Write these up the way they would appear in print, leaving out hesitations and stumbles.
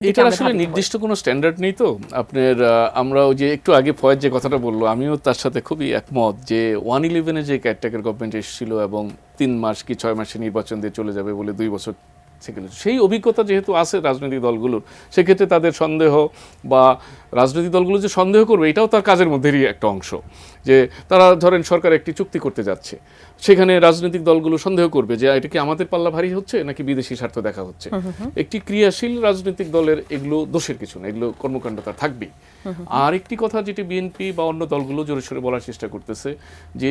এটার আসলে নির্দিষ্ট কোনো স্ট্যান্ডার্ড নেই তো আপনার আমরা ওই যে একটু আগে ফয়েজ যে কথাটা বললো আমিও তার সাথে খুবই একমত যে 111-এ যে ক্যাটটেকের গভর্নমেন্ট এসেছিল এবং 3 মাস কি 6 মাসে নির্বাচন দিয়ে চলে যাবে বলে 2 বছর থেকে সেই অভিজ্ঞতা যেহেতু আছে রাজনৈতিক দলগুলোর সেক্ষেত্রে তাদের সন্দেহ বা রাজনৈতিক দলগুলো যে সন্দেহ করবে এটাও তার কাজের মধ্যেরই একটা অংশ যে তারা ধরেন সরকার একটি চুক্তি করতে যাচ্ছে সেখানে রাজনৈতিক দলগুলো সন্দেহ করবে যে এটা কি আমাদের পাল্লা ভারী হচ্ছে নাকি বিদেশি স্বার্থ দেখা হচ্ছে একটি ক্রিয়াশীল রাজনৈতিক দলের এগুলো দোষের কিছু না এগুলো কর্মকাণ্ড তার থাকবেই আর একটি কথা যেটি বিএনপি বা অন্য দলগুলো জোরে সোরে বলার চেষ্টা করতেছে যে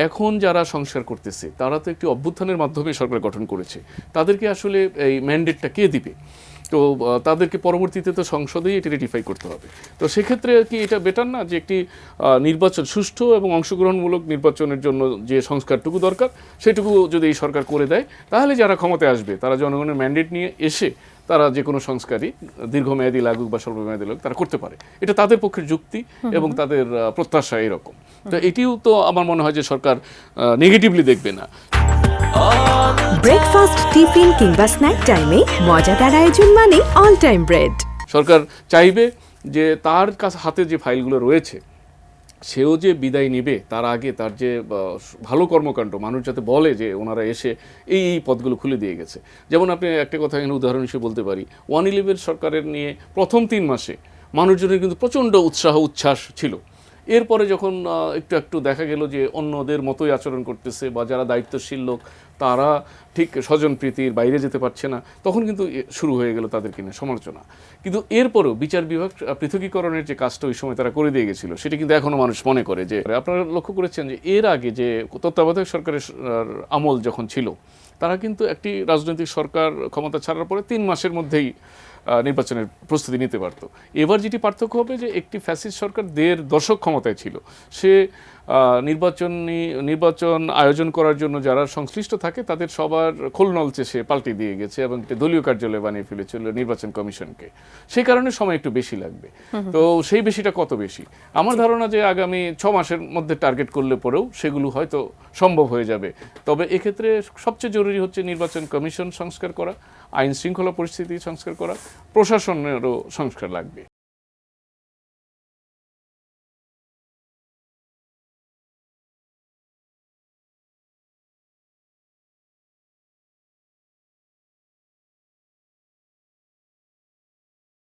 এখন যারা সংস্কার করতেছে তারা তো একটি অভ্যুত্থানের মাধ্যমে সরকার গঠন করেছে তাদেরকে আসলে এই ম্যান্ডেটটা কে দিবে তো তাদেরকে পরবর্তীতে তো সংসদেই এটি রেটিফাই করতে হবে তো সেক্ষেত্রে কি এটা বেটার না যে একটি নির্বাচন সুষ্ঠু এবং অংশগ্রহণমূলক নির্বাচনের জন্য যে সংস্কারটুকু দরকার সেটুকু যদি এই সরকার করে দেয় তাহলে যারা ক্ষমতায় আসবে তারা জনগণের ম্যান্ডেট নিয়ে এসে তারা যে কোনো সংস্কারই দীর্ঘমেয়াদী লাগুক বা স্বল্পমেয়াদী লাগুক তারা করতে পারে এটা তাদের পক্ষের যুক্তি এবং তাদের প্রত্যাশা এরকম তো এটিও তো আমার মনে হয় যে সরকার নেগেটিভলি দেখবে না ব্রেকফাস্ট টিফিন কিংবা স্ন্যাক টাইমে মজাদার আয়োজন মানে অল টাইম ব্রেড। সরকার চাইবে যে তার কাছে হাতে যে ফাইলগুলো রয়েছে সেও যে বিদায় নেবে তার আগে তার যে ভালো কর্মকাণ্ড মানুষ যাতে বলে যে ওনারা এসে এই পদগুলো খুলে দিয়ে গেছে যেমন আপনি একটা কথা এখানে উদাহরণ হিসেবে বলতে পারি 111 সরকারের নিয়ে প্রথম 3 মাসে মানুষজনের কিন্তু প্রচণ্ড উৎসাহ উচ্ছ্বাস ছিল এরপরে যখন একটু একটু দেখা গেল যে অন্যদের মতোই আচরণ করতেছে বা যারা দায়িত্বশীল লোক তারা ঠিক স্বজনপ্রীতির বাইরে যেতে পারছে না তখন কিন্তু শুরু হয়ে গেল তাদেরকে নিয়ে সমালোচনা কিন্তু এরপরও বিচার বিভাগ পৃথকীকরণের যে কাজটা ওই সময় তারা করে দিয়ে গেছিল সেটা কিন্তু এখনও মানুষ মনে করে যে আপনারা লক্ষ্য করেছেন যে এর আগে যে তত্ত্বাবধায়ক সরকারের আমল যখন ছিল তারা কিন্তু একটি রাজনৈতিক সরকার ক্ষমতা ছাড়ার পরে 3 মাসের মধ্যেই নির্বাচনের প্রস্তুতি নিতে পারত এবার যেটি পার্থক্য হবে যে একটি ফ্যাসিস্ট সরকার 1.5 দশক ক্ষমতায় ছিল সে নির্বাচন আয়োজন করার জন্য যারা সংশ্লিষ্ট থাকে তাদের সবার খোলনলচে সে পাল্টে দিয়ে গেছে এবং একটি দলীয় কার্যালয় বানিয়ে ফেলেছিল নির্বাচন কমিশনকে সেই কারণে সময় একটু বেশি লাগবে তো সেই বেশিটা কত বেশি আমার ধারণা যে আগামী 6 মাসের মধ্যে টার্গেট করলে পরেও সেগুলো হয়তো সম্ভব হয়ে যাবে তবে এক্ষেত্রে সবচেয়ে জরুরি হচ্ছে নির্বাচন কমিশন সংস্কার করা আইন শৃঙ্খলা পরিস্থিতি সংস্কার করা প্রশাসনেরও সংস্কার লাগবে